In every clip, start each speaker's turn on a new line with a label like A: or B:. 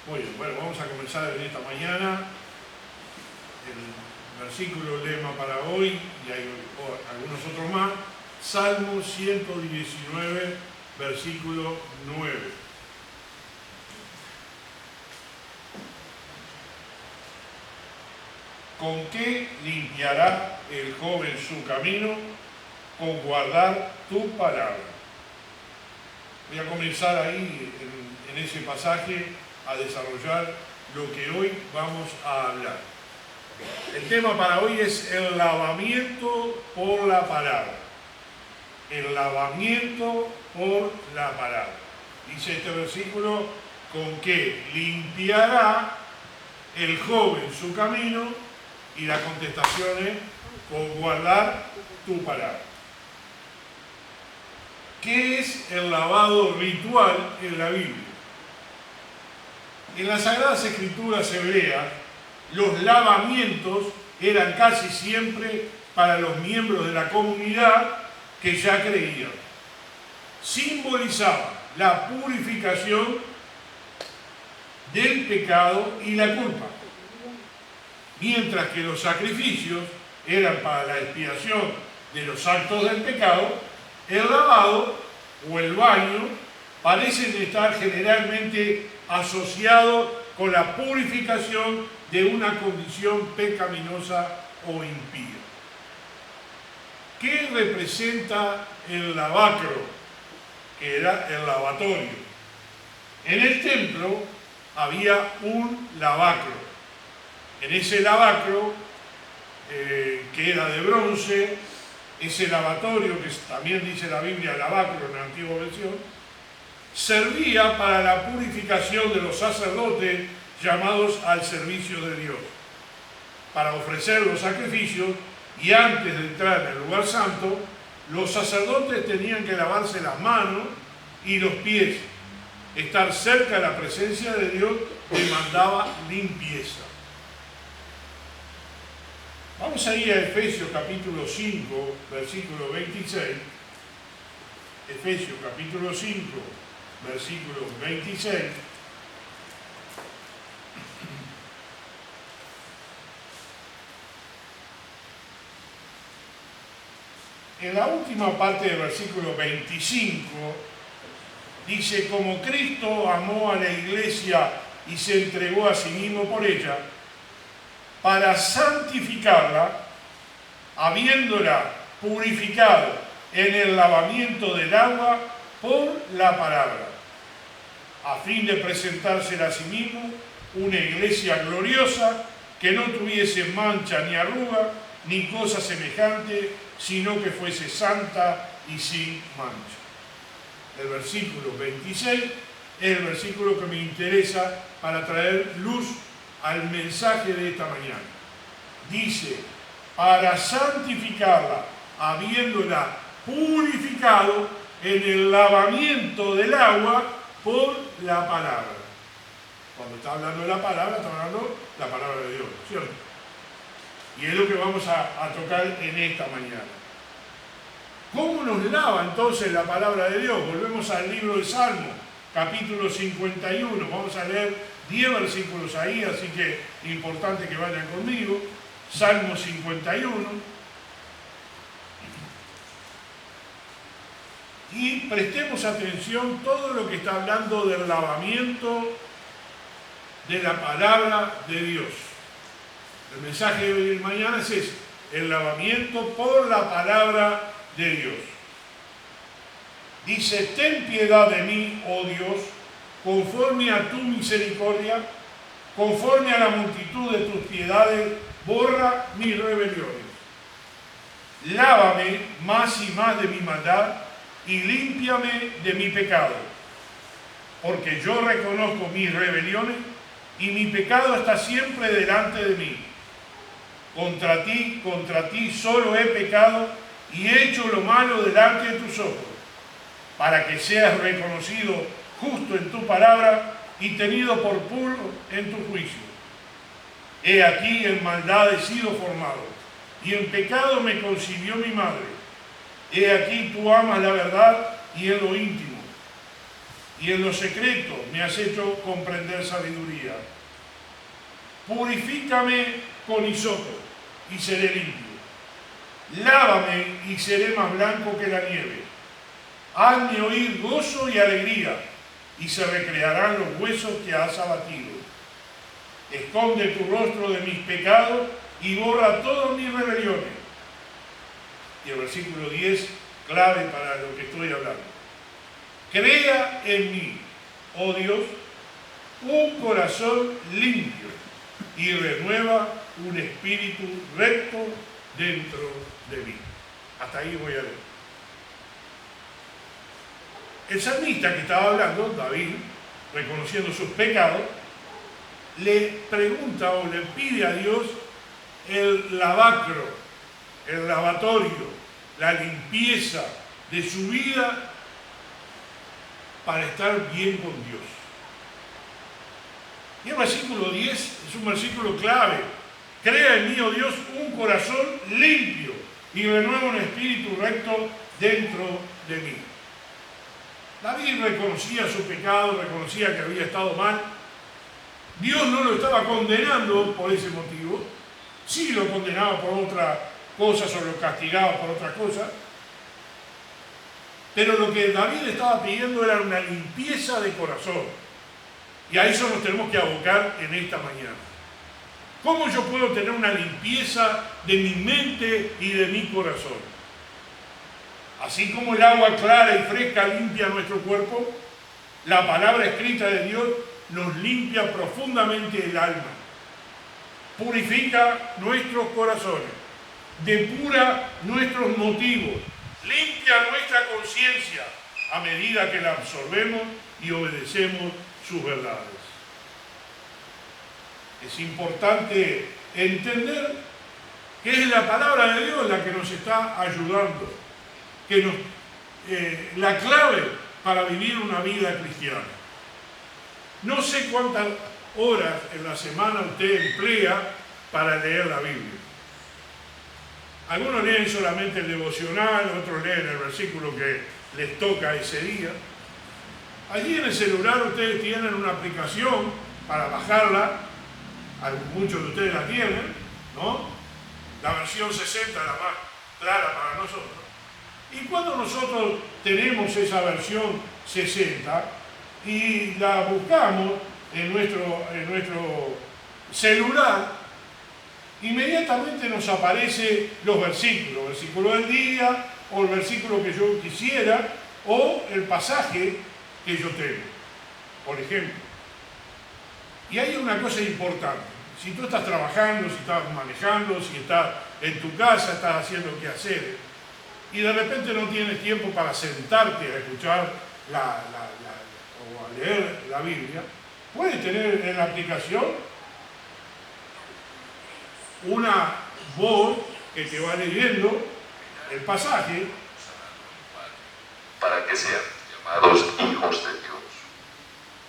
A: Muy bien, bueno, vamos a comenzar en esta mañana. El versículo lema para hoy, y hay algunos otros más, Salmo 119, versículo 9. ¿Con qué limpiará el joven su camino? Con guardar tu palabra. Voy a comenzar ahí, en ese pasaje, a desarrollar lo que hoy vamos a hablar. El tema para hoy es el lavamiento por la palabra. El lavamiento por la palabra. Dice este versículo, con que limpiará el joven su camino, y la contestación es, con guardar tu palabra. ¿Qué es el lavado ritual en la Biblia? En las Sagradas Escrituras hebreas, los lavamientos eran casi siempre para los miembros de la comunidad que ya creían. Simbolizaban la purificación del pecado y la culpa, mientras que los sacrificios eran para la expiación de los actos del pecado. El lavado o el baño parecen estar generalmente asociados con la purificación de una condición pecaminosa o impía. ¿Qué representa el lavacro? Que era el lavatorio. En el templo había un lavacro. En ese lavacro, que era de bronce, ese lavatorio, que también dice la Biblia lavacro en la antigua versión, servía para la purificación de los sacerdotes llamados al servicio de Dios, para ofrecer los sacrificios, y antes de entrar en el lugar santo, los sacerdotes tenían que lavarse las manos y los pies. Estar cerca de la presencia de Dios demandaba limpieza. Vamos a ir a Efesios capítulo 5, versículo 26. Efesios capítulo 5, versículo 26. En la última parte del versículo 25, dice, como Cristo amó a la iglesia y se entregó a sí mismo por ella, para santificarla, habiéndola purificado en el lavamiento del agua por la palabra, a fin de presentársela a sí mismo una iglesia gloriosa, que no tuviese mancha ni arruga, ni cosa semejante, sino que fuese santa y sin mancha. El versículo 26 es el versículo que me interesa para traer luz al mensaje de esta mañana. Dice, para santificarla, habiéndola purificado en el lavamiento del agua por la palabra. Cuando está hablando de la palabra, está hablando de la palabra de Dios, ¿cierto? Y es lo que vamos a tocar en esta mañana. ¿Cómo nos lava entonces la palabra de Dios? Volvemos al libro de Salmo, capítulo 51. Vamos a leer 10 versículos ahí, así que es importante que vayan conmigo. Salmo 51. Y prestemos atención todo lo que está hablando del lavamiento de la palabra de Dios. El mensaje de hoy y mañana es ese, el lavamiento por la palabra de Dios. Dice, ten piedad de mí, oh Dios, conforme a tu misericordia, conforme a la multitud de tus piedades, borra mis rebeliones. Lávame más y más de mi maldad y límpiame de mi pecado, porque yo reconozco mis rebeliones y mi pecado está siempre delante de mí. Contra ti solo he pecado y he hecho lo malo delante de tus ojos, para que seas reconocido justo en tu palabra y tenido por puro en tu juicio. He aquí en maldad he sido formado, y en pecado me concibió mi madre. He aquí tú amas la verdad y en lo íntimo, y en lo secreto me has hecho comprender sabiduría. Purifícame con hisopo y seré limpio. Lávame y seré más blanco que la nieve. Hazme oír gozo y alegría, y se recrearán los huesos que has abatido. Esconde tu rostro de mis pecados y borra todas mis rebeliones. Y el versículo 10, clave para lo que estoy hablando. Crea en mí, oh Dios, un corazón limpio y renueva un espíritu recto dentro de mí. Hasta ahí voy a leer. El salmista que estaba hablando, David, reconociendo sus pecados, le pregunta o le pide a Dios el lavacro, el lavatorio, la limpieza de su vida para estar bien con Dios. Y el versículo 10 es un versículo clave. Crea en mí, oh Dios, un corazón limpio y renueva un espíritu recto dentro de mí. David reconocía su pecado, reconocía que había estado mal. Dios no lo estaba condenando por ese motivo. Sí lo condenaba por otra cosa, o lo castigaba por otra cosa. Pero lo que David estaba pidiendo era una limpieza de corazón. Y a eso nos tenemos que abocar en esta mañana. ¿Cómo yo puedo tener una limpieza de mi mente y de mi corazón? Así como el agua clara y fresca limpia nuestro cuerpo, la palabra escrita de Dios nos limpia profundamente el alma. Purifica nuestros corazones, depura nuestros motivos, limpia nuestra conciencia a medida que la absorbemos y obedecemos sus verdades. Es importante entender que es la palabra de Dios la que nos está ayudando, que la clave para vivir una vida cristiana. No sé cuántas horas en la semana usted emplea para leer la Biblia. Algunos leen solamente el devocional, otros leen el versículo que les toca ese día. Allí en el celular ustedes tienen una aplicación para bajarla, muchos de ustedes la tienen, ¿no? La versión 60 es la más clara para nosotros. Y cuando nosotros tenemos esa versión 60 y la buscamos en nuestro celular, inmediatamente nos aparecen los versículos, el versículo del día, o el versículo que yo quisiera, o el pasaje que yo tengo, por ejemplo. Y hay una cosa importante. Si tú estás trabajando, si estás manejando, si estás en tu casa, estás haciendo qué hacer, y de repente no tienes tiempo para sentarte a escuchar o a leer la Biblia, puedes tener en la aplicación una voz que te va leyendo el pasaje
B: para que sean llamados hijos de Dios.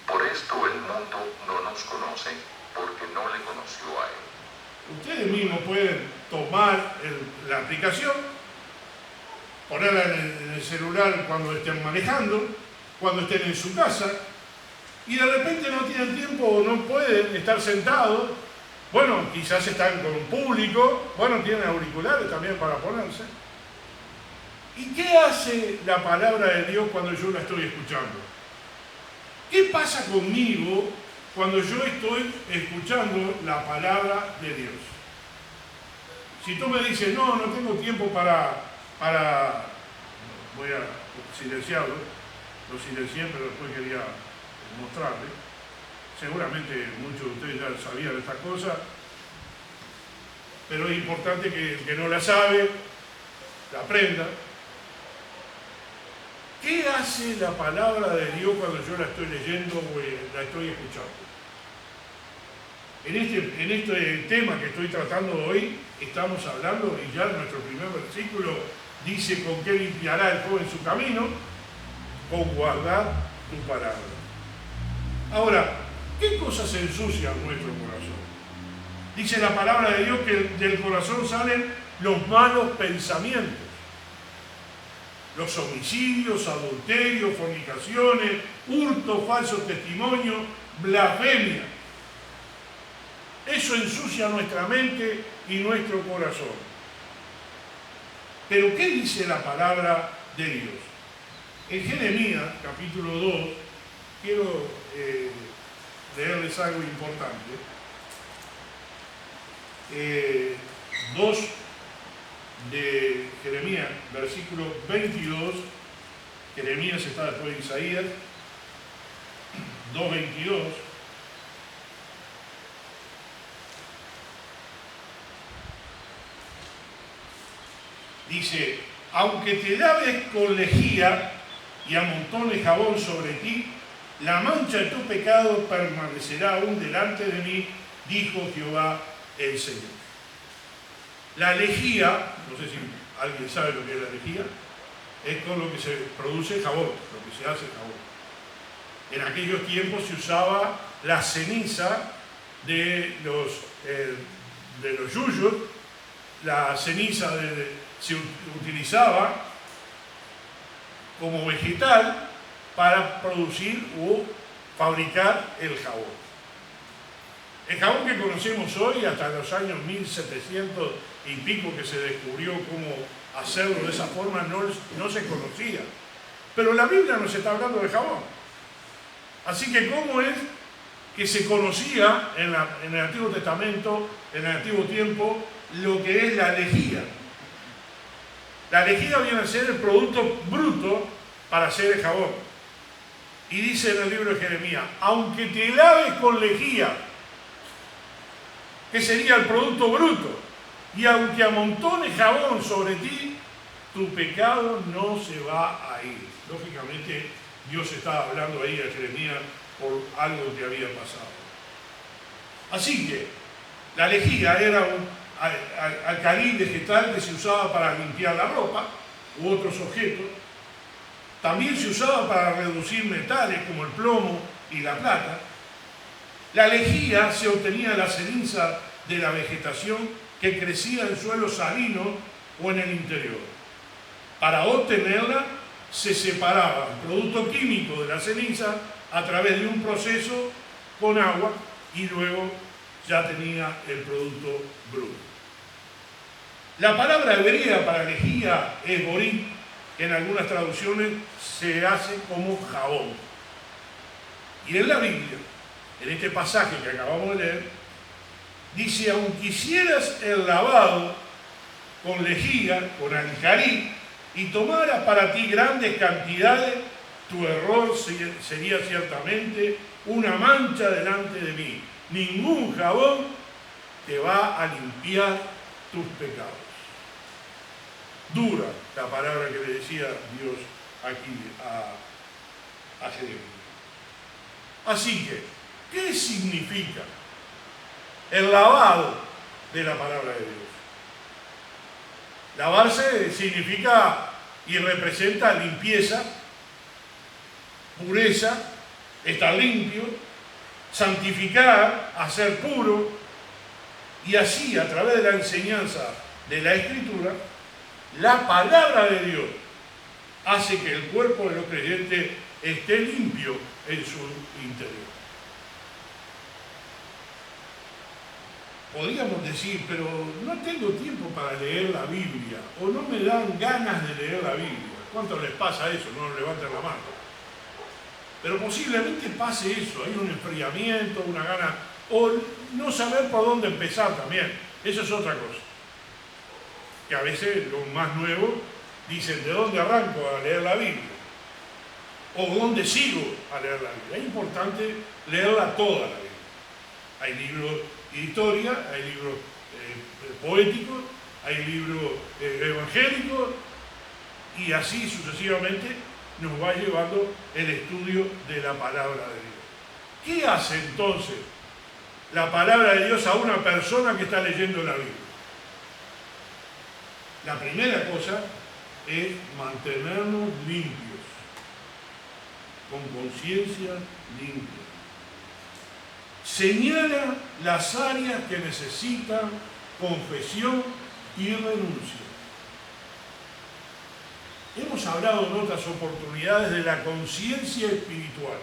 B: Por esto el mundo no nos conoce, porque no le conoció a Él.
A: Ustedes mismos pueden tomar la aplicación, ponerla en el celular cuando estén manejando, cuando estén en su casa, y de repente no tienen tiempo o no pueden estar sentados. Bueno, quizás están con un público, bueno, tienen auriculares también para ponerse. ¿Y qué hace la palabra de Dios cuando yo la estoy escuchando? ¿Qué pasa conmigo cuando yo estoy escuchando la palabra de Dios? Si tú me dices, no tengo tiempo para voy a silenciarlo, lo silencié, pero después quería mostrarle. Seguramente muchos de ustedes ya sabían estas cosas, pero es importante que el que no la sabe, la aprenda. ¿Qué hace la palabra de Dios cuando yo la estoy leyendo o la estoy escuchando? En este tema que estoy tratando hoy, estamos hablando, y ya nuestro primer versículo dice: ¿con qué limpiará el joven su camino? Con guardar tu palabra. Ahora, ¿qué cosas ensucian nuestro corazón? Dice la palabra de Dios que del corazón salen los malos pensamientos. los homicidios, adulterios, fornicaciones, hurto, falso testimonio, blasfemia. Eso ensucia nuestra mente y nuestro corazón. Pero ¿qué dice la palabra de Dios? En Jeremías, capítulo 2, quiero leerles algo importante. 2 de Jeremías, versículo 22. Jeremías está después de Isaías. 2:22. Dice: aunque te laves con lejía y amontones jabón sobre ti, la mancha de tu pecado permanecerá aún delante de mí, dijo Jehová el Señor. La lejía, no sé si alguien sabe lo que es la lejía, es con lo que se produce jabón, lo que se hace jabón. En aquellos tiempos se usaba la ceniza de los yuyos, la ceniza se utilizaba como vegetal para producir o fabricar el jabón. El jabón que conocemos hoy, hasta los años 1700 y pico que se descubrió cómo hacerlo de esa forma, no se conocía. Pero la Biblia nos está hablando de jabón. Así que ¿cómo es que se conocía en el Antiguo Testamento, en el Antiguo Tiempo, lo que es la lejía? La lejía viene a ser el producto bruto para hacer el jabón. Y dice en el libro de Jeremías: aunque te laves con lejía, que sería el producto bruto, y aunque amontones jabón sobre ti, tu pecado no se va a ir. Lógicamente, Dios estaba hablando ahí a Jeremías por algo que había pasado. Así que la lejía era un alcalí vegetal que se usaba para limpiar la ropa u otros objetos. También se usaba para reducir metales como el plomo y la plata. La lejía se obtenía de la ceniza de la vegetación que crecía en suelos salinos o en el interior. Para obtenerla se separaba el producto químico de la ceniza a través de un proceso con agua y luego ya tenía el producto bruto. La palabra hebrea para lejía es borín, que en algunas traducciones se hace como jabón. Y en la Biblia, en este pasaje que acabamos de leer, dice: aunque hicieras el lavado con lejía, con alcalí, y tomaras para ti grandes cantidades, tu error sería ciertamente una mancha delante de mí. Ningún jabón te va a limpiar tus pecados. Dura la palabra que le decía Dios aquí a Jeremías. Así que, ¿qué significa el lavado de la palabra de Dios? Lavarse significa y representa limpieza, pureza, estar limpio, santificar, hacer puro, y así a través de la enseñanza de la Escritura, la palabra de Dios hace que el cuerpo de los creyentes esté limpio en su interior. Podríamos decir: pero no tengo tiempo para leer la Biblia, o no me dan ganas de leer la Biblia. ¿Cuánto les pasa eso? No levanten la mano. Pero posiblemente pase eso, hay un enfriamiento, una gana, o no saber por dónde empezar también. Eso es otra cosa. Que a veces los más nuevos dicen: ¿de dónde arranco a leer la Biblia? ¿O dónde sigo a leer la Biblia? Es importante leerla toda la Biblia. Hay libros de historia, hay libros poéticos, hay libros evangélicos, y así sucesivamente nos va llevando el estudio de la palabra de Dios. ¿Qué hace entonces la palabra de Dios a una persona que está leyendo la Biblia? La primera cosa es mantenernos limpios, con conciencia limpia. Señala las áreas que necesitan confesión y renuncia. Hemos hemos hablado en otras oportunidades de la conciencia espiritual.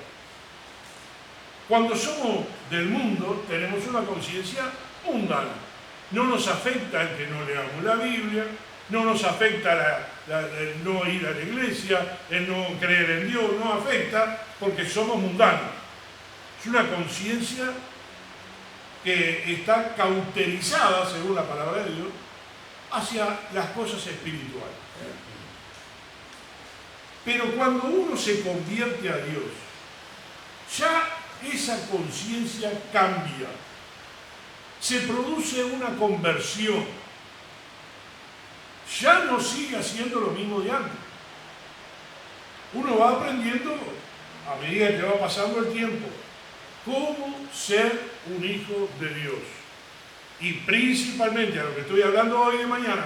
A: Cuando somos del mundo, tenemos una conciencia mundana. No nos afecta el que no leamos la Biblia, no nos afecta el no ir a la iglesia, el no creer en Dios, no afecta porque somos mundanos. Es una conciencia que está cauterizada, según la palabra de Dios, hacia las cosas espirituales. Pero cuando uno se convierte a Dios, ya esa conciencia cambia. Se produce una conversión. Ya no sigue haciendo lo mismo de antes. Uno va aprendiendo, a medida que va pasando el tiempo, cómo ser un hijo de Dios. Y principalmente, a lo que estoy hablando hoy de mañana,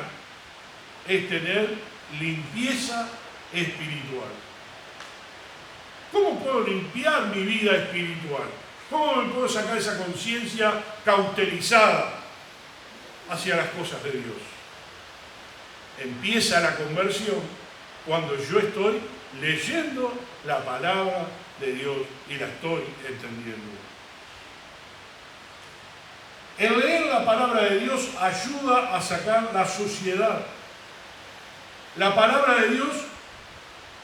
A: es tener limpieza espiritual. ¿Cómo puedo limpiar mi vida espiritual? ¿Cómo me puedo sacar esa conciencia cauterizada hacia las cosas de Dios? Empieza la conversión cuando yo estoy leyendo la palabra de Dios y la estoy entendiendo. El leer la palabra de Dios ayuda a sacar la suciedad. La palabra de Dios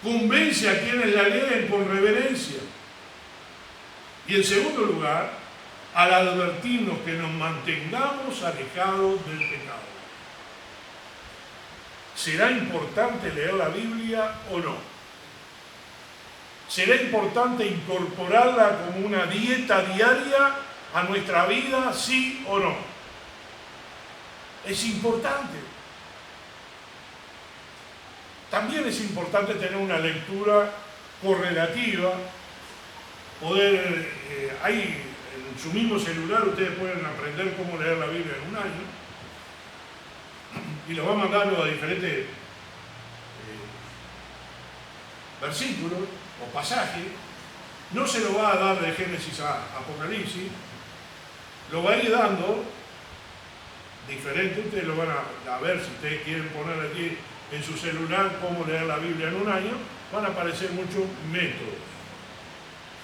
A: convence a quienes la leen con reverencia. Y en segundo lugar, al advertirnos que nos mantengamos alejados del pecado. ¿Será importante leer la Biblia o no? ¿Será importante incorporarla como una dieta diaria a nuestra vida, sí o no? Es importante. También es importante tener una lectura correlativa, ahí en su mismo celular ustedes pueden aprender cómo leer la Biblia en un año, y lo va mandando a diferentes versículos o pasajes. No se lo va a dar de Génesis a Apocalipsis, lo va a ir dando diferente. Ustedes lo van a ver si ustedes quieren poner aquí en su celular cómo leer la Biblia en un año, van a aparecer muchos métodos.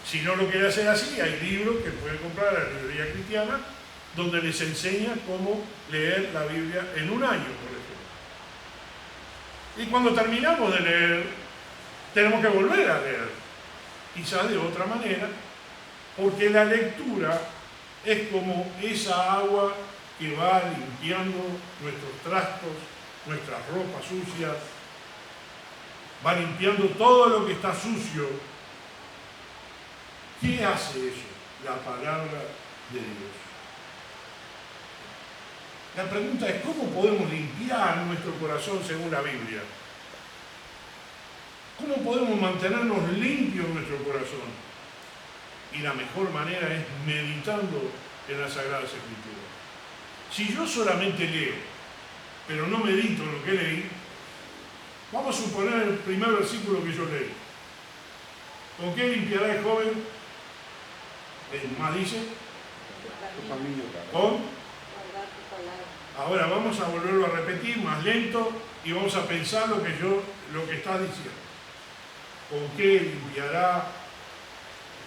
A: Si no lo quiere hacer así, hay libros que pueden comprar en la librería cristiana donde les enseña cómo leer la Biblia en un año, por ejemplo. Y cuando terminamos de leer, tenemos que volver a leer, quizás de otra manera, porque la lectura es como esa agua que va limpiando nuestros trastos, nuestras ropas sucias, va limpiando todo lo que está sucio. ¿Qué hace eso? La palabra de Dios. La pregunta es, ¿cómo podemos limpiar nuestro corazón según la Biblia? ¿Cómo podemos mantenernos limpios en nuestro corazón? Y la mejor manera es meditando en las Sagradas Escrituras. Si yo solamente leo, pero no medito en lo que leí, vamos a suponer el primer versículo que yo leí. ¿Con qué limpiará el joven? Más dice, con. Ahora vamos a volverlo a repetir más lento y vamos a pensar lo que está diciendo. ¿Con qué limpiará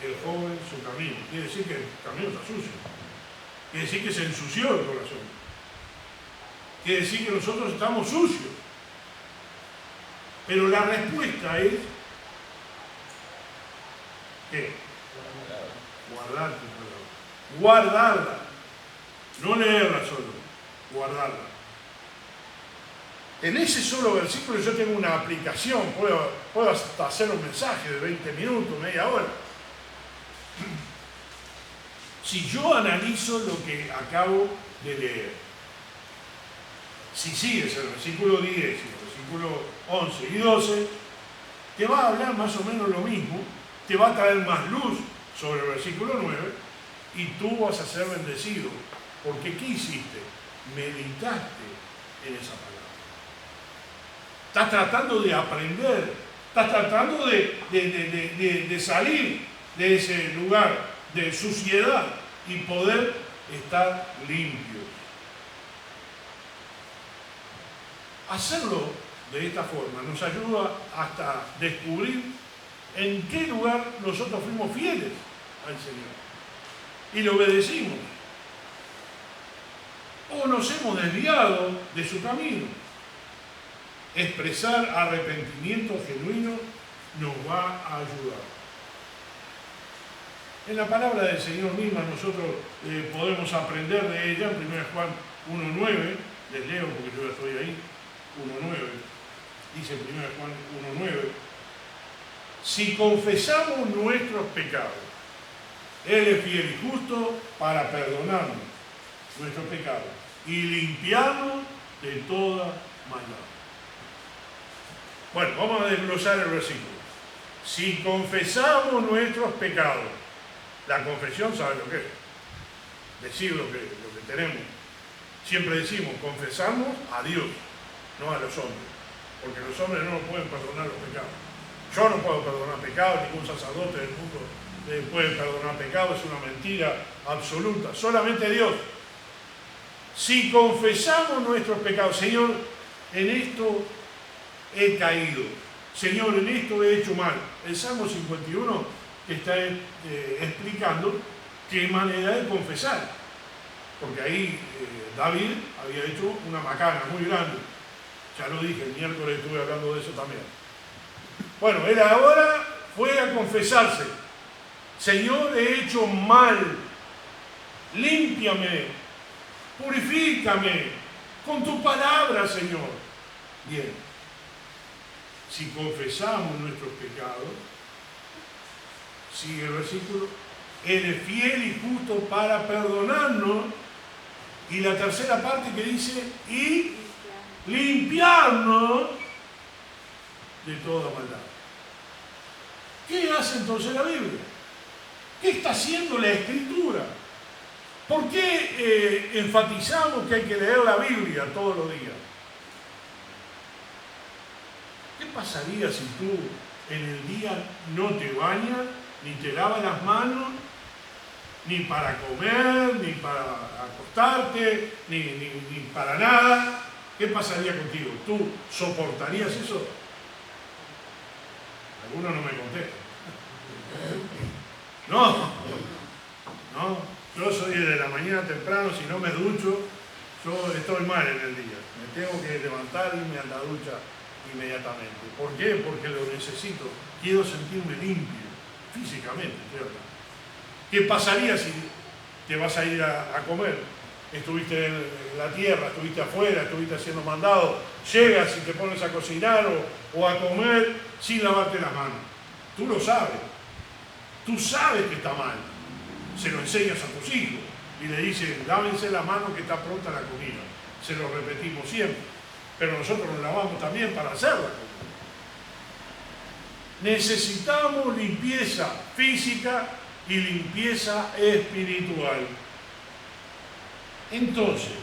A: el joven su camino? Quiere decir que el camino está sucio. Quiere decir que se ensució el corazón. Quiere decir que nosotros estamos sucios. Pero la respuesta es ¿qué? Guardar tu palabra. Guardarla. No leerla solo. Guardarla. En ese solo versículo yo tengo una aplicación. Puedo hasta hacer un mensaje de 20 minutos, media hora. Si yo analizo lo que acabo de leer, si sigues el versículo 10 y el versículo 11 y 12, te va a hablar más o menos lo mismo, te va a traer más luz sobre el versículo 9 y tú vas a ser bendecido. Porque ¿qué hiciste? Meditaste en esa palabra. Estás tratando de aprender, estás tratando de salir de ese lugar de suciedad y poder estar limpios. Hacerlo de esta forma, nos ayuda hasta descubrir en qué lugar nosotros fuimos fieles al Señor y le obedecimos, o nos hemos desviado de su camino. Expresar arrepentimiento genuino nos va a ayudar. En la palabra del Señor misma nosotros podemos aprender de ella. En 1 Juan 1:9, les leo porque yo ya estoy ahí, 1:9, dice 1 Juan 1:9, si confesamos nuestros pecados, Él es fiel y justo para perdonarnos nuestros pecados y limpiarnos de toda maldad. Bueno, vamos a desglosar el versículo. Si confesamos nuestros pecados, la confesión sabe lo que es, decir lo que tenemos. Siempre decimos, confesamos a Dios, no a los hombres, porque los hombres no nos pueden perdonar los pecados. Yo no puedo perdonar pecados, ningún sacerdote del mundo puede perdonar pecados, es una mentira absoluta, solamente Dios. Si confesamos nuestros pecados, Señor, en esto he caído, Señor, en esto he hecho mal. El Salmo 51 está explicando qué manera de confesar, porque ahí David había hecho una macana muy grande. Ya lo dije, el miércoles estuve hablando de eso también. Bueno, él ahora fue a confesarse. Señor, he hecho mal, límpiame, purifícame con tu palabra, Señor. Bien, si confesamos nuestros pecados, sigue el versículo, Él es fiel y justo para perdonarnos, y la tercera parte que dice, y limpiarnos de toda maldad. ¿Qué hace entonces la Biblia? ¿Qué está haciendo la Escritura? ¿Por qué enfatizamos que hay que leer la Biblia todos los días? ¿Qué pasaría si tú en el día no te bañas, ni te lavas las manos, ni para comer, ni para acostarte, ni para nada? ¿Qué pasaría contigo? ¿Tú soportarías eso? Algunos no me contestan. No. Yo soy de la mañana temprano, si no me ducho, yo estoy mal en el día. Me tengo que levantar y irme a la ducha inmediatamente. ¿Por qué? Porque lo necesito. Quiero sentirme limpio, físicamente, ¿cierto? ¿Qué pasaría si te vas a ir a comer? Estuviste en la tierra, estuviste afuera, estuviste haciendo mandado, llegas y te pones a cocinar o a comer sin lavarte las manos. Tú lo sabes. Tú sabes que está mal. Se lo enseñas a tus hijos y le dices, lávense la mano que está pronta la comida. Se lo repetimos siempre. Pero nosotros nos lavamos también para hacer la comida. Necesitamos limpieza física y limpieza espiritual. Entonces,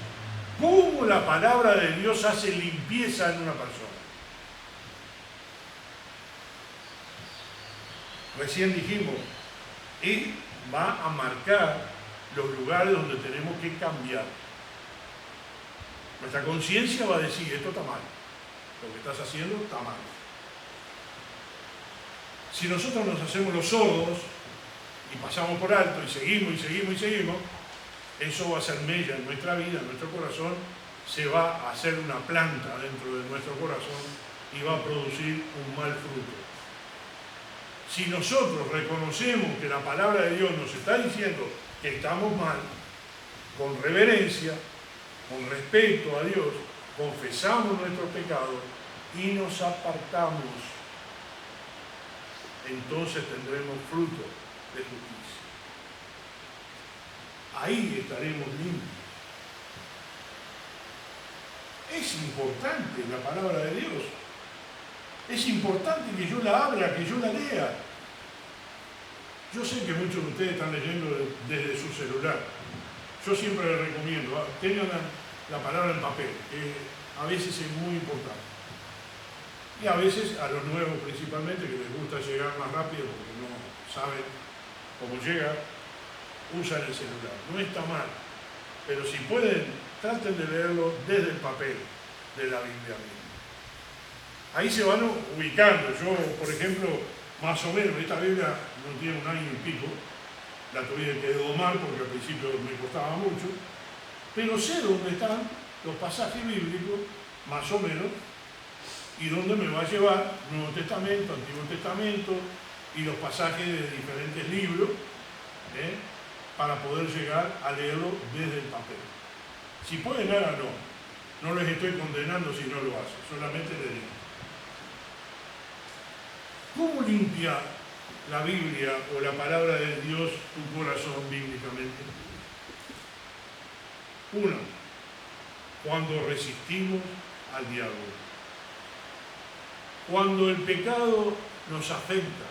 A: ¿cómo la palabra de Dios hace limpieza en una persona? Recién dijimos, Él va a marcar los lugares donde tenemos que cambiar. Nuestra conciencia va a decir, esto está mal, lo que estás haciendo está mal. Si nosotros nos hacemos los sordos y pasamos por alto y seguimos, eso va a ser mella en nuestra vida, en nuestro corazón, se va a hacer una planta dentro de nuestro corazón y va a producir un mal fruto. Si nosotros reconocemos que la palabra de Dios nos está diciendo que estamos mal, con reverencia, con respeto a Dios, confesamos nuestros pecados y nos apartamos, entonces tendremos fruto de justicia. Ahí estaremos limpios. Es importante la palabra de Dios. Es importante que yo la abra, que yo la lea. Yo sé que muchos de ustedes están leyendo desde su celular. Yo siempre les recomiendo, tengan la palabra en papel, que a veces es muy importante. Y a veces a los nuevos principalmente, que les gusta llegar más rápido porque no saben cómo llegar, usan el celular. No está mal, pero si pueden, traten de leerlo desde el papel de la Biblia misma. ahí se van ubicando. Yo, por ejemplo, más o menos, esta Biblia no tiene un año y pico, la tuve que domar porque al principio me costaba mucho, pero sé dónde están los pasajes bíblicos, más o menos, y dónde me va a llevar Nuevo Testamento, Antiguo Testamento y los pasajes de diferentes libros, para poder llegar a leerlo desde el papel. Si pueden, háganlo. No les estoy condenando si no lo hacen, solamente les digo. ¿Cómo limpia la Biblia o la palabra de Dios tu corazón bíblicamente? Uno, cuando resistimos al diablo. Cuando el pecado nos afecta,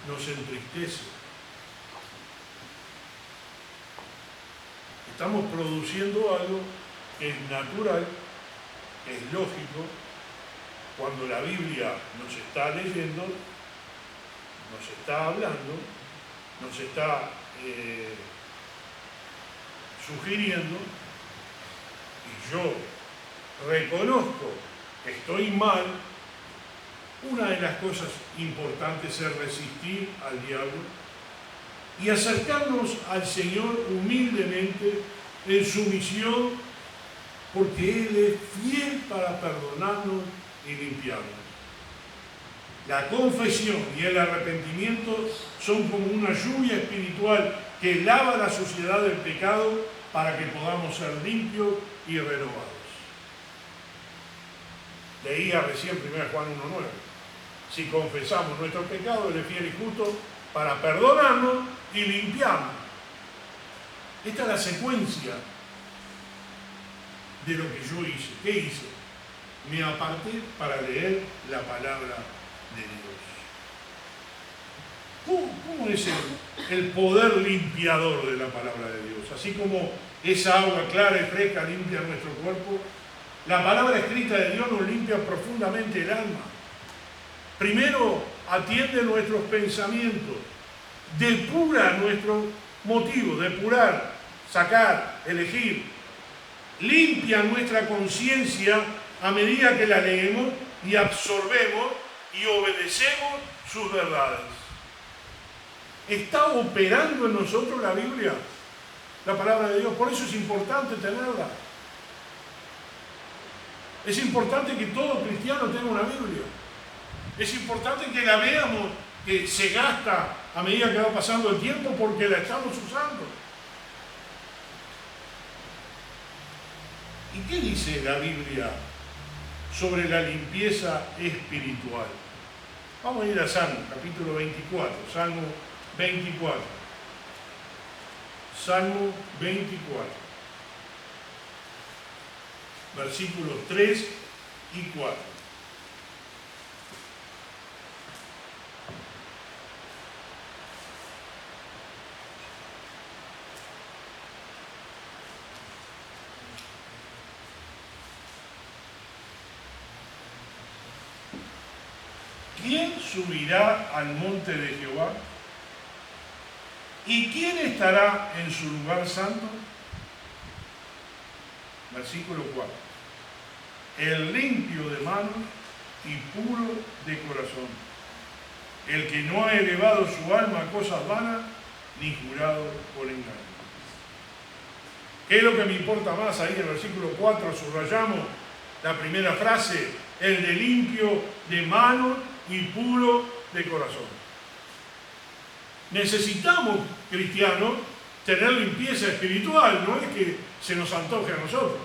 A: nos entristece, estamos produciendo algo que es natural, que es lógico. Cuando la Biblia nos está leyendo, nos está hablando, nos está sugiriendo, y yo reconozco que estoy mal, una de las cosas importantes es resistir al diablo y acercarnos al Señor humildemente en sumisión, porque Él es fiel para perdonarnos y limpiarnos. La confesión y el arrepentimiento son como una lluvia espiritual que lava la suciedad del pecado para que podamos ser limpios y renovados. Leía recién 1 Juan 1:9. Si confesamos nuestros pecados, Él es fiel y justo para perdonarnos y limpiarnos. Esta es la secuencia de lo que yo hice. ¿Qué hice? Me aparté para leer la palabra de Dios. ¿Cómo es el poder limpiador de la palabra de Dios? Así como esa agua clara y fresca limpia nuestro cuerpo, la palabra escrita de Dios nos limpia profundamente el alma. Primero, atiende nuestros pensamientos, depura nuestros motivos, depurar, sacar, elegir, limpia nuestra conciencia a medida que la leemos y absorbemos y obedecemos sus verdades. ¿Está operando en nosotros la Biblia, la palabra de Dios? Por eso es importante tenerla. Es importante que todo cristiano tenga una Biblia. Es importante que la veamos, que se gasta a medida que va pasando el tiempo porque la estamos usando. ¿Y qué dice la Biblia sobre la limpieza espiritual? Vamos a ir a Salmo, capítulo 24, Salmo 24. Salmo 24, versículos 3 y 4. ¿Quién subirá al monte de Jehová? ¿Y quién estará en su lugar santo? Versículo 4. El limpio de manos y puro de corazón, el que no ha elevado su alma a cosas vanas, ni jurado por engaño. ¿Qué es lo que me importa más? Ahí en el versículo 4 subrayamos la primera frase, el de limpio de manos y puro de corazón. Necesitamos, cristianos, tener limpieza espiritual, no es que se nos antoje a nosotros.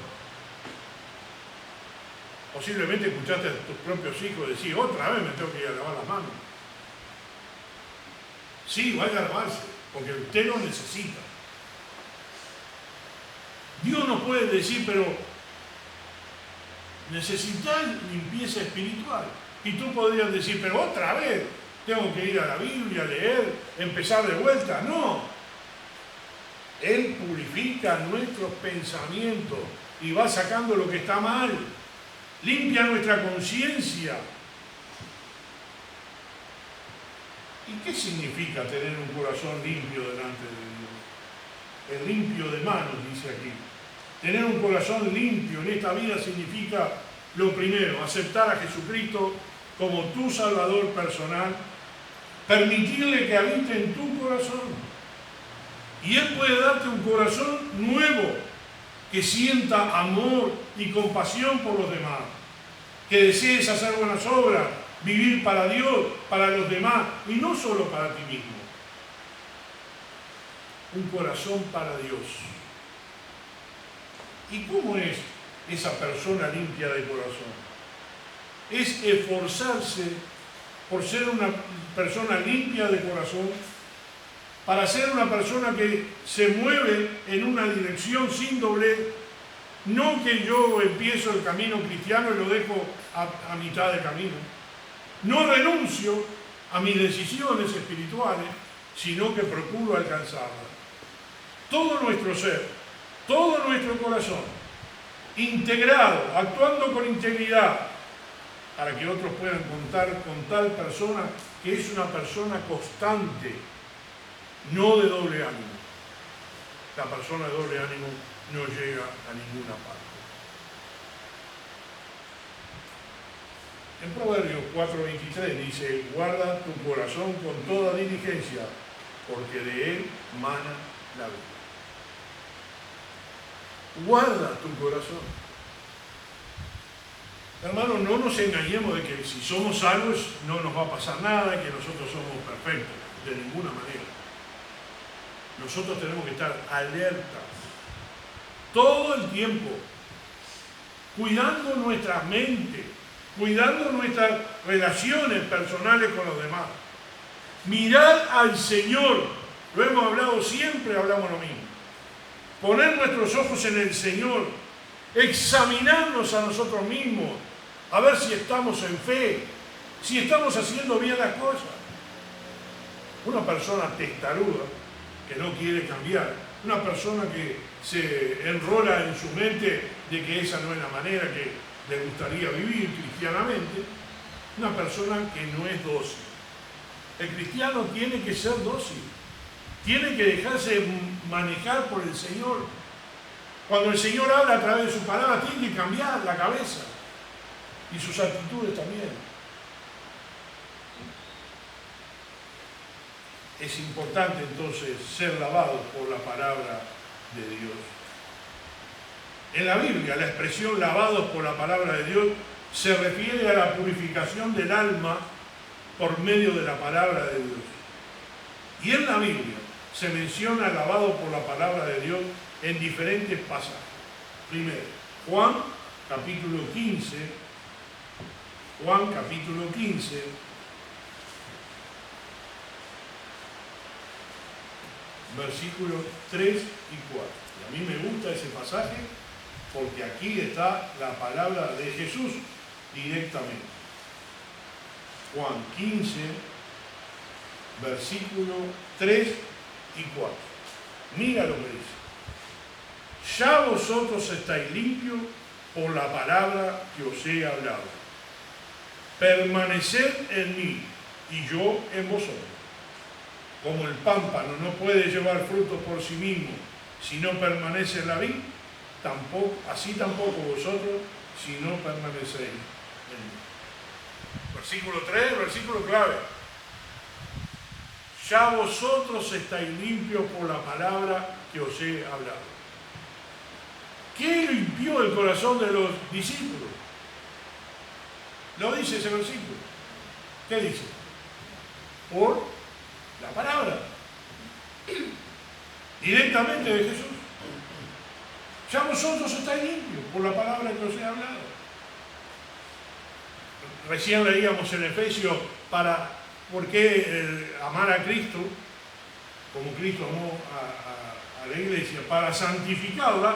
A: Posiblemente escuchaste a tus propios hijos decir, otra vez me tengo que ir a lavar las manos. Sí, vaya a lavarse, porque usted lo necesita. Dios nos puede decir, pero necesitas limpieza espiritual. Y tú podrías decir, pero otra vez tengo que ir a la Biblia, leer, empezar de vuelta. No. Él purifica nuestros pensamientos y va sacando lo que está mal. Limpia nuestra conciencia. ¿Y qué significa tener un corazón limpio delante de Dios? El limpio de manos, dice aquí. Tener un corazón limpio en esta vida significa Lo primero, aceptar a Jesucristo como tu Salvador personal, permitirle que habite en tu corazón. Y Él puede darte un corazón nuevo, que sienta amor y compasión por los demás, que desees hacer buenas obras, vivir para Dios, para los demás, y no solo para ti mismo. Un corazón para Dios. ¿Y cómo es esa persona limpia de corazón? Es esforzarse por ser una persona limpia de corazón, para ser una persona que se mueve en una dirección sin doblez. No que yo empiezo el camino cristiano y lo dejo a mitad de camino. No renuncio a mis decisiones espirituales, sino que procuro alcanzarlas. Todo nuestro ser, todo nuestro corazón, integrado, actuando con integridad, para que otros puedan contar con tal persona que es una persona constante, no de doble ánimo. La persona de doble ánimo no llega a ninguna parte. En Proverbios 4:23 dice: guarda tu corazón con toda diligencia, porque de él mana la vida. Guarda tu corazón. Hermanos, no nos engañemos de que si somos salvos no nos va a pasar nada, que nosotros somos perfectos, de ninguna manera. Nosotros tenemos que estar alertas todo el tiempo, cuidando nuestra mente, cuidando nuestras relaciones personales con los demás. Mirar al Señor, lo hemos hablado siempre, hablamos lo mismo. Poner nuestros ojos en el Señor, examinarnos a nosotros mismos, a ver si estamos en fe, si estamos haciendo bien las cosas. Una persona testaruda que no quiere cambiar, una persona que se enrola en su mente de que esa no es la manera que le gustaría vivir cristianamente, una persona que no es dócil. El cristiano tiene que ser dócil, tiene que dejarse manejar por el Señor. Cuando el Señor habla a través de su palabra, tiene que cambiar la cabeza y sus actitudes también. Es importante entonces ser lavados por la palabra de Dios. En la Biblia, la expresión lavados por la palabra de Dios se refiere a la purificación del alma por medio de la palabra de Dios. Y en la Biblia se menciona lavado por la palabra de Dios en diferentes pasajes. Primero, Juan capítulo 15, versículos 3 y 4. Y a mí me gusta ese pasaje porque aquí está la palabra de Jesús directamente. Juan 15, versículos 3 y 4. Mira lo que dice. Ya vosotros estáis limpios por la palabra que os he hablado. Permaneced en mí y yo en vosotros. Como el pámpano no puede llevar frutos por sí mismo si no permanece en la vid, así tampoco vosotros si no permanecéis en mí. Versículo 3, versículo clave. Ya vosotros estáis limpios por la palabra que os he hablado. ¿Qué limpió el corazón de los discípulos? Lo dice ese versículo. ¿Qué dice? Por la palabra. Directamente de Jesús. Ya vosotros estáis limpios por la palabra que os he hablado. Recién leíamos en Efesios por qué amar a Cristo, como Cristo amó a la iglesia, para santificarla,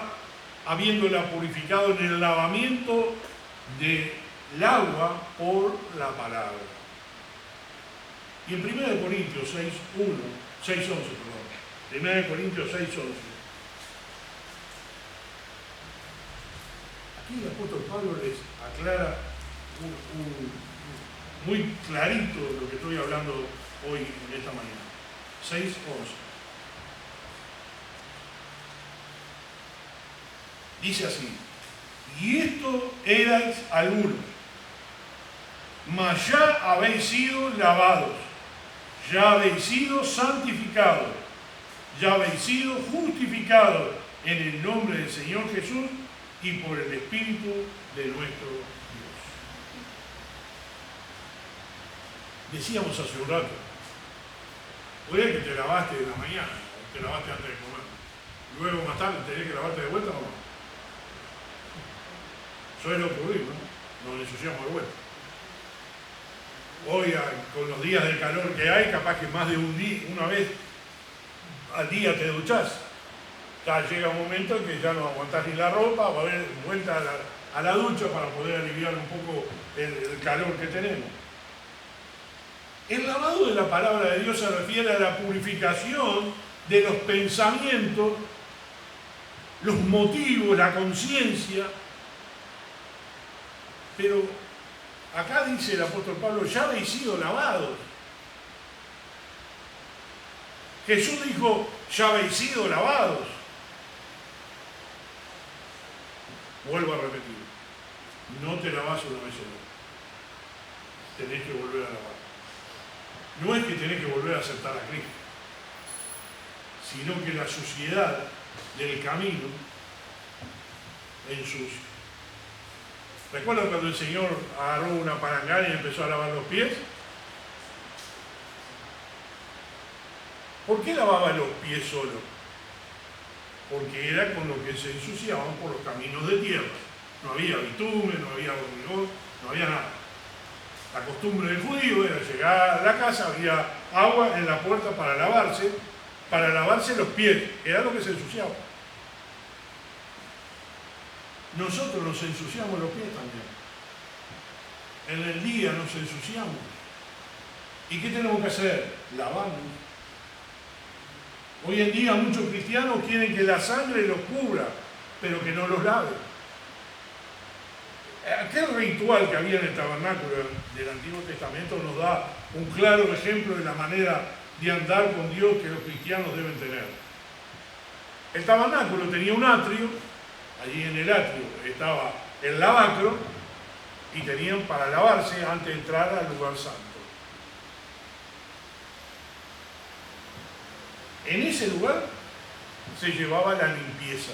A: habiéndola purificado en el lavamiento del agua por la palabra. Y en 1 Corintios 6:11, 1 Corintios 6:11. Aquí el apóstol Pablo les aclara muy clarito lo que estoy hablando hoy en esta mañana. 6:11. Dice así: Y esto erais algunos, mas ya habéis sido lavados, ya habéis sido santificados, ya habéis sido justificados en el nombre del Señor Jesús y por el Espíritu de nuestro Dios. Decíamos hace un rato, oye, que te lavaste de la mañana, te lavaste antes de comer, luego más tarde tenés que lavarte de vuelta o no. Suele ocurrir, ¿no? Nos ensuciamos de vuelta. Hoy, con los días de calor que hay, capaz que más de una vez al día te duchás. Ya llega un momento en que ya no aguantás ni la ropa, va a haber vuelta a la ducha para poder aliviar un poco el calor que tenemos. El lavado de la palabra de Dios se refiere a la purificación de los pensamientos, los motivos, la conciencia. Pero acá dice el apóstol Pablo, ya habéis sido lavados. Jesús dijo, ya habéis sido lavados. Vuelvo a repetir, no te lavas una vez sola. Tenés que volver a lavar. No es que tenés que volver a aceptar a Cristo, sino que la suciedad del camino ensucia. ¿Recuerdan cuando el Señor agarró una palangana y empezó a lavar los pies? ¿Por qué lavaba los pies solo? Porque era con lo que se ensuciaban por los caminos de tierra. No había bitumen, no había hormigón, no había nada. La costumbre del judío era llegar a la casa, había agua en la puerta para lavarse los pies, era lo que se ensuciaba. Nosotros nos ensuciamos los pies también. En el día nos ensuciamos. ¿Y qué tenemos que hacer? Lavarnos. Hoy en día muchos cristianos quieren que la sangre los cubra, pero que no los lave. Aquel ritual que había en el tabernáculo del Antiguo Testamento nos da un claro ejemplo de la manera de andar con Dios que los cristianos deben tener. El tabernáculo tenía un atrio, allí en el atrio estaba el lavacro y tenían para lavarse antes de entrar al lugar santo. En ese lugar se llevaba la limpieza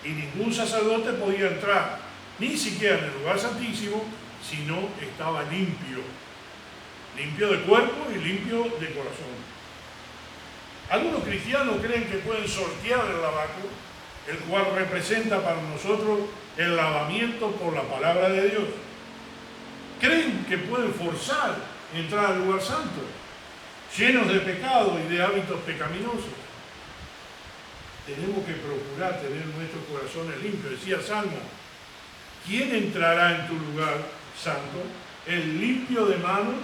A: y ningún sacerdote podía entrar, ni siquiera en el lugar santísimo, si no estaba limpio. Limpio de cuerpo y limpio de corazón. Algunos cristianos creen que pueden sortear el lavacro, el cual representa para nosotros el lavamiento por la palabra de Dios. Creen que pueden forzar entrar al lugar santo, llenos de pecado y de hábitos pecaminosos. Tenemos que procurar tener nuestros corazones limpios. Decía Salmo, ¿quién entrará en tu lugar santo? El limpio de manos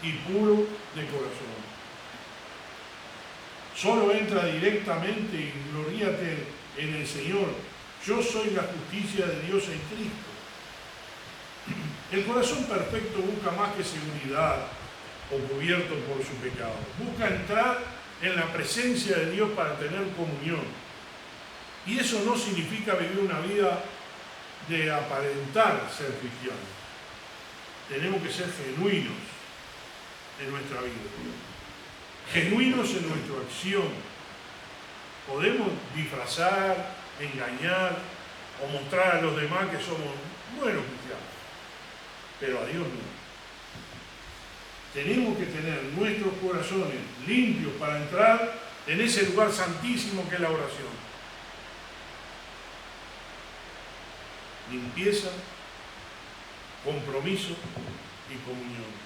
A: y puro de corazón. Solo entra directamente y gloríate en el Señor. Yo soy la justicia de Dios en Cristo. El corazón perfecto busca más que seguridad o cubierto por su pecado. Busca entrar en la presencia de Dios para tener comunión. Y eso no significa vivir una vida de aparentar ser cristianos. Tenemos que ser genuinos en nuestra vida. Genuinos en nuestra acción. Podemos disfrazar, engañar o mostrar a los demás que somos buenos cristianos, pero a Dios no. Tenemos que tener nuestros corazones limpios para entrar en ese lugar santísimo que es la oración. Limpieza, compromiso y comunión.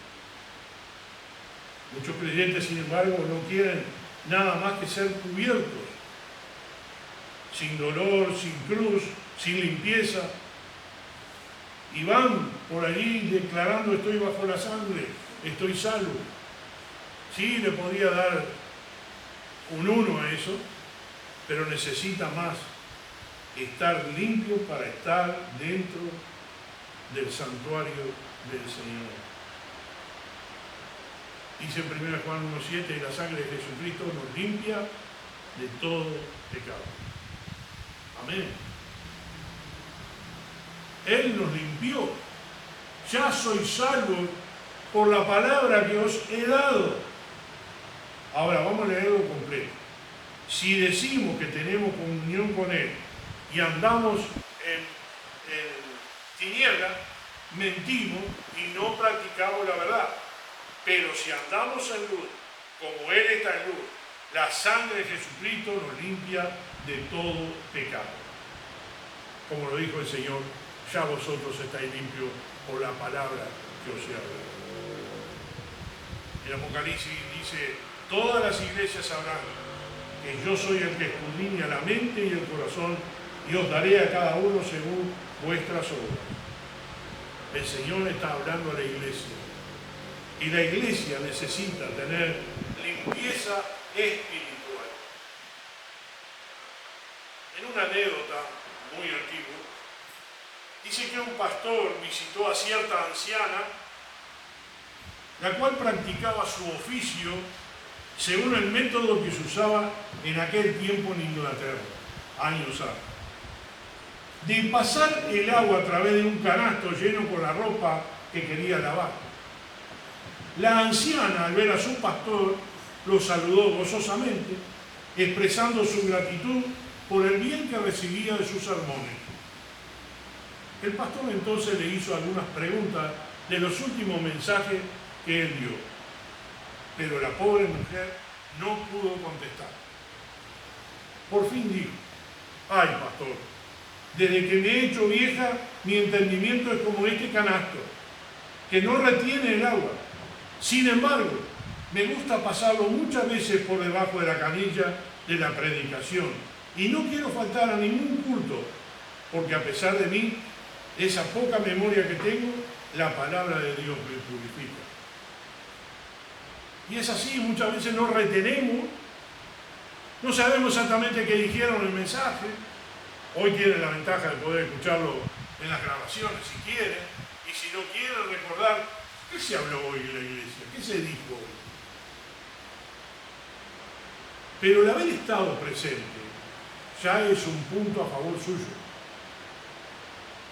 A: Muchos creyentes, sin embargo, no quieren nada más que ser cubiertos, sin dolor, sin cruz, sin limpieza, y van por allí declarando estoy bajo la sangre, estoy salvo. Sí, le podría dar un 1 a eso, pero necesita más estar limpio para estar dentro del santuario del Señor. Dice en 1 Juan 1:7, la sangre de Jesucristo nos limpia de todo pecado. Amén. Él nos limpió. Ya sois salvos por la palabra que os he dado. Ahora vamos a leerlo completo. Si decimos que tenemos comunión con Él y andamos en tinieblas, mentimos y no practicamos la verdad. Pero si andamos en luz, como Él está en luz, la sangre de Jesucristo nos limpia de todo pecado. Como lo dijo el Señor, ya vosotros estáis limpios por la palabra que os he hablado. El Apocalipsis dice, todas las iglesias sabrán que yo soy el que escudriña la mente y el corazón y os daré a cada uno según vuestras obras. El Señor está hablando a la iglesia y la iglesia necesita tener limpieza espiritual. En una anécdota muy antigua, dice que un pastor visitó a cierta anciana, la cual practicaba su oficio según el método que se usaba en aquel tiempo en Inglaterra, años antes. De pasar el agua a través de un canasto lleno con la ropa que quería lavar. La anciana, al ver a su pastor, lo saludó gozosamente, expresando su gratitud por el bien que recibía de sus sermones. El pastor entonces le hizo algunas preguntas de los últimos mensajes que él dio, pero la pobre mujer no pudo contestar. Por fin dijo, ay pastor, desde que me he hecho vieja, mi entendimiento es como este canasto, que no retiene el agua. Sin embargo, me gusta pasarlo muchas veces por debajo de la canilla de la predicación y no quiero faltar a ningún culto, porque a pesar de mí, esa poca memoria que tengo, la palabra de Dios me purifica. Y es así, muchas veces no retenemos, no sabemos exactamente qué dijeron en el mensaje. Hoy tienen la ventaja de poder escucharlo en las grabaciones si quieren, y si no quieren recordar, ¿qué se habló hoy en la iglesia? ¿Qué se dijo hoy? Pero el haber estado presente ya es un punto a favor suyo.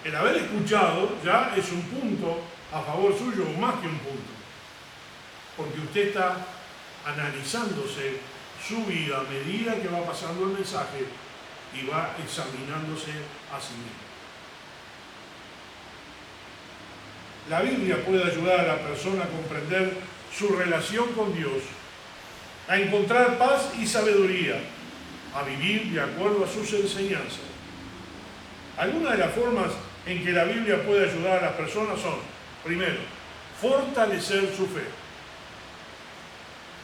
A: El haber escuchado ya es un punto a favor suyo, o más que un punto. Porque usted está analizándose su vida a medida que va pasando el mensaje y va examinándose a sí mismo. La Biblia puede ayudar a la persona a comprender su relación con Dios, a encontrar paz y sabiduría, a vivir de acuerdo a sus enseñanzas. Algunas de las formas en que la Biblia puede ayudar a las personas son, primero, fortalecer su fe.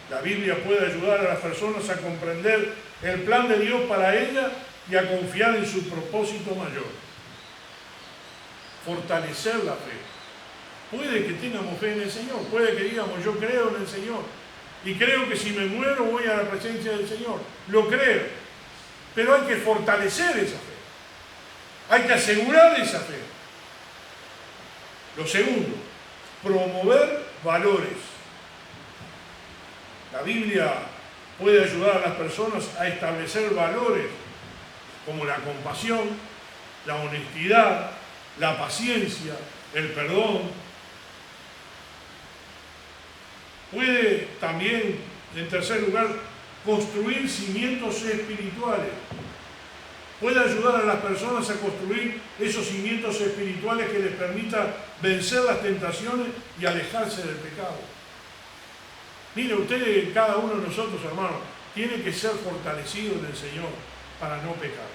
A: La Biblia puede ayudar a las personas a comprender el plan de Dios para ellas y a confiar en su propósito mayor. Fortalecer la fe. Puede que tengamos fe en el Señor, puede que digamos yo creo en el Señor y creo que si me muero voy a la presencia del Señor. Lo creo, pero hay que fortalecer esa fe. Hay que asegurar esa fe. Lo segundo, promover valores. La Biblia puede ayudar a las personas a establecer valores como la compasión, la honestidad, la paciencia, el perdón. Puede también, en tercer lugar, construir cimientos espirituales. Puede ayudar a las personas a construir esos cimientos espirituales que les permitan vencer las tentaciones y alejarse del pecado. Mire, usted, cada uno de nosotros, hermanos, tiene que ser fortalecido en el Señor para no pecar.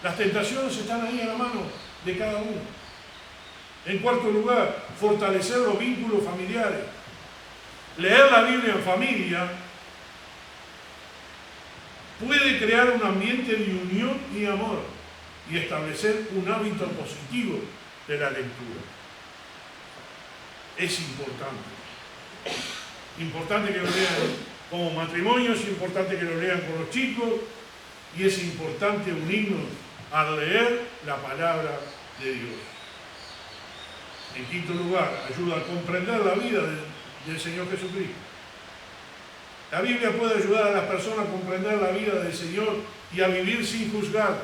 A: Las tentaciones están ahí a la mano de cada uno. En cuarto lugar, fortalecer los vínculos familiares. Leer la Biblia en familia puede crear un ambiente de unión y amor y establecer un hábito positivo de la lectura. Es importante. Importante que lo lean como matrimonio, es importante que lo lean con los chicos y es importante unirnos al leer la palabra de Dios. En quinto lugar, ayuda a comprender la vida del Señor Jesucristo. La Biblia puede ayudar a las personas a comprender la vida del Señor y a vivir sin juzgar.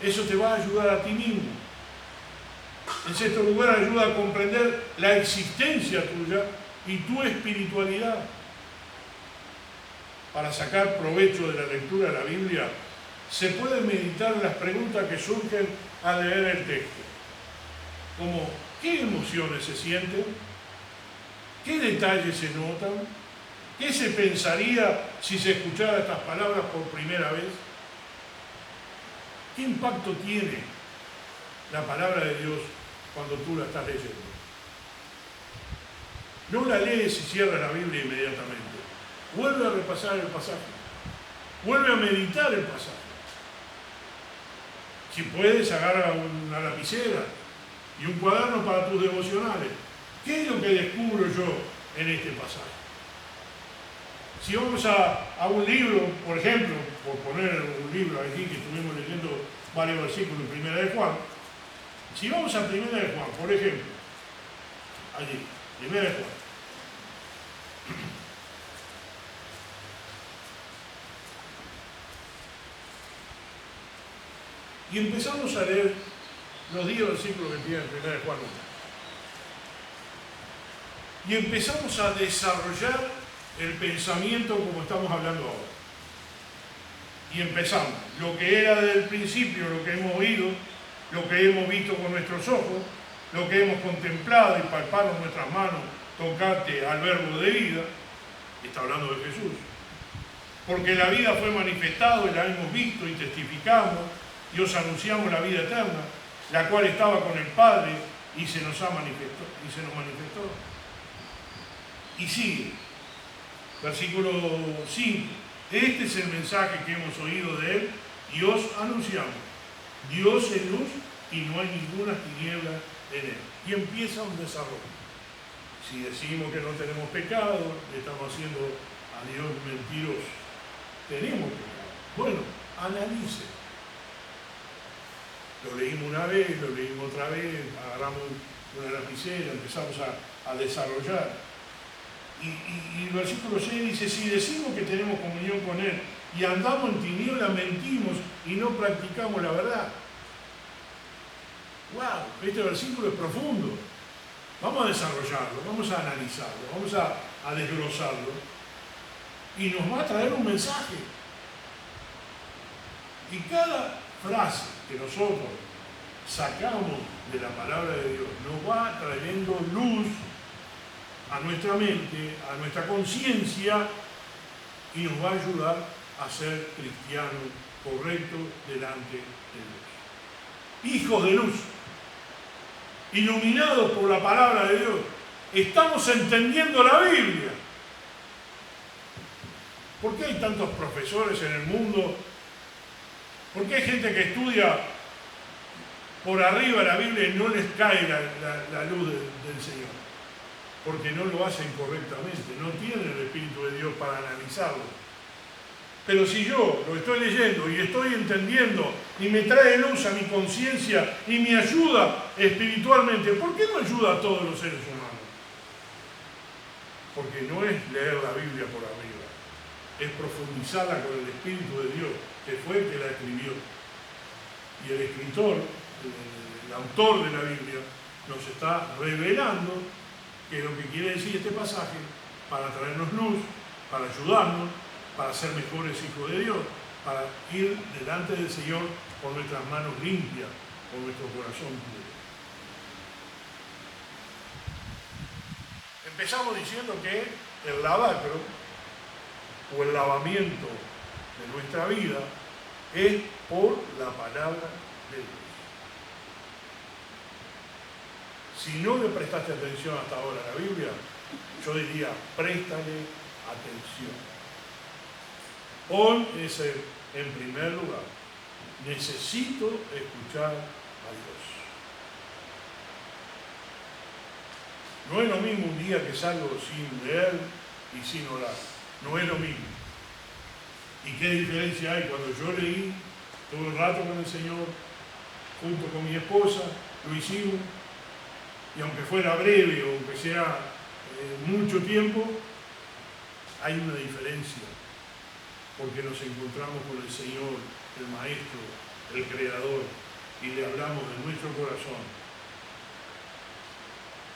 A: Eso te va a ayudar a ti mismo. En sexto lugar, ayuda a comprender la existencia tuya y tu espiritualidad. Para sacar provecho de la lectura de la Biblia, se puede meditar en las preguntas que surgen al leer el texto. Como, ¿qué emociones se sienten? ¿Qué detalles se notan? ¿Qué se pensaría si se escuchara estas palabras por primera vez? ¿Qué impacto tiene la palabra de Dios cuando tú la estás leyendo? No la lees y cierras la Biblia inmediatamente. Vuelve a repasar el pasaje. Vuelve a meditar el pasaje. Si puedes, agarra una lapicera y un cuaderno para tus devocionales. ¿Qué es lo que descubro yo en este pasaje? Si vamos a un libro, por ejemplo, por poner un libro aquí que estuvimos leyendo varios versículos en Primera de Juan, si vamos a Primera de Juan, por ejemplo, allí, Primera de Juan, y empezamos a leer los 10 versículos que tiene en Primera de Juan 1. Y empezamos a desarrollar el pensamiento como estamos hablando ahora. Y empezamos. Lo que era del principio, lo que hemos oído, lo que hemos visto con nuestros ojos, lo que hemos contemplado y palpado en nuestras manos, tocante al verbo de vida, está hablando de Jesús. Porque la vida fue manifestada y la hemos visto y testificamos y os anunciamos la vida eterna, la cual estaba con el Padre y se nos manifestó. Y sigue, versículo 5. Este es el mensaje que hemos oído de Él y os anunciamos. Dios es luz y no hay ninguna tiniebla en Él. Y empieza un desarrollo. Si decimos que no tenemos pecado, le estamos haciendo a Dios mentiroso. Tenemos pecado. Bueno, analice. Lo leímos una vez, lo leímos otra vez, agarramos una lapicera, empezamos a desarrollar. Y el versículo 6 dice, si decimos que tenemos comunión con Él y andamos en tinieblas, mentimos y no practicamos la verdad. ¡Wow! Este versículo es profundo. Vamos a desarrollarlo, vamos a analizarlo, vamos a desglosarlo y nos va a traer un mensaje. Y cada frase que nosotros sacamos de la palabra de Dios nos va trayendo luz a nuestra mente, a nuestra conciencia y nos va a ayudar a ser cristianos correctos delante de Dios. Hijos de luz, iluminados por la palabra de Dios, estamos entendiendo la Biblia. ¿Por qué hay tantos profesores en el mundo? ¿Por qué hay gente que estudia por arriba la Biblia y no les cae la luz del Señor? Porque no lo hacen correctamente, no tienen el Espíritu de Dios para analizarlo. Pero si yo lo estoy leyendo y estoy entendiendo y me trae luz a mi conciencia y me ayuda espiritualmente, ¿por qué no ayuda a todos los seres humanos? Porque no es leer la Biblia por arriba, es profundizarla con el Espíritu de Dios, que fue el que la escribió. Y el escritor, el autor de la Biblia, nos está revelando que lo que quiere decir este pasaje, para traernos luz, para ayudarnos, para ser mejores hijos de Dios, para ir delante del Señor con nuestras manos limpias, con nuestro corazón puro. Empezamos diciendo que el lavacro, o el lavamiento de nuestra vida, es por la palabra de Dios. Si no le prestaste atención hasta ahora a la Biblia, yo diría, préstale atención. Pon ese en primer lugar. Necesito escuchar a Dios. No es lo mismo un día que salgo sin leer y sin orar. No es lo mismo. ¿Y qué diferencia hay? Cuando yo leí todo el rato con el Señor, junto con mi esposa, lo hicimos. Y aunque fuera breve o aunque sea mucho tiempo, hay una diferencia, porque nos encontramos con el Señor, el Maestro, el Creador, y le hablamos de nuestro corazón,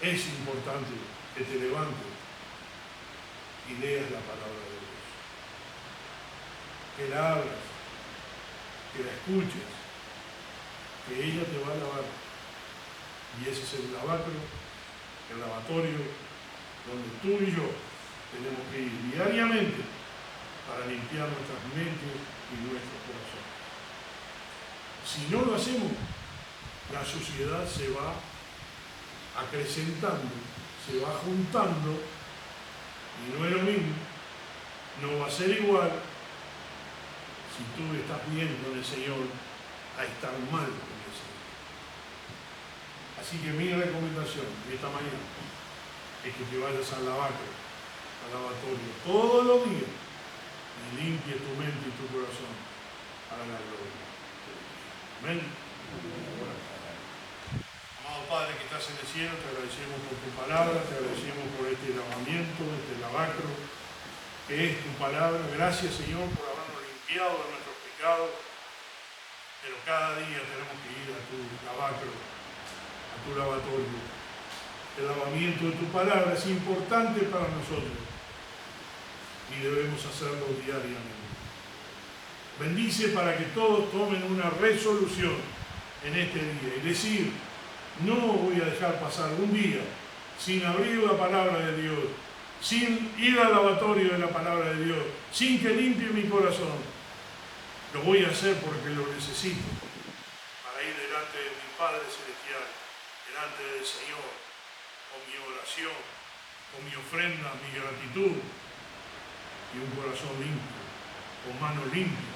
A: es importante que te levantes y leas la palabra de Dios. Que la abras, que la escuches, que ella te va a lavar. Y ese es el lavatorio donde tú y yo tenemos que ir diariamente para limpiar nuestras mentes y nuestros corazones. Si no lo hacemos, la suciedad se va acrecentando, se va juntando, y no es lo mismo, no va a ser igual si tú estás bien con el Señor a estar mal con el Señor. Así que mi recomendación esta mañana es que te vayas al lavatorio todos los días y limpie tu mente y tu corazón para la gloria de Dios. Amén. Bueno. Amado Padre que estás en el cielo, te agradecemos por tu palabra, te agradecemos por este lavamiento, este lavacro, que es tu palabra. Gracias, Señor, por habernos limpiado de nuestros pecados, pero cada día tenemos que ir a tu lavacro, a tu lavatorio. El lavamiento de tu palabra es importante para nosotros y debemos hacerlo diariamente. Bendice para que todos tomen una resolución en este día y decir: no voy a dejar pasar un día sin abrir la palabra de Dios, sin ir al lavatorio de la palabra de Dios, sin que limpie mi corazón. Lo voy a hacer porque lo necesito para ir delante de mi Padre Celestial, delante del Señor, con mi oración, con mi ofrenda, mi gratitud y un corazón limpio, con manos limpias,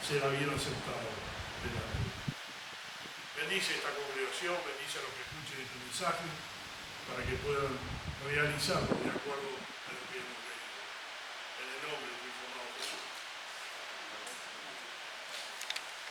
A: será bien aceptado delante de Dios. Bendice esta congregación, bendice a los que escuchen este mensaje, para que puedan realizarlo de acuerdo a lo que hemos leído. En el nombre de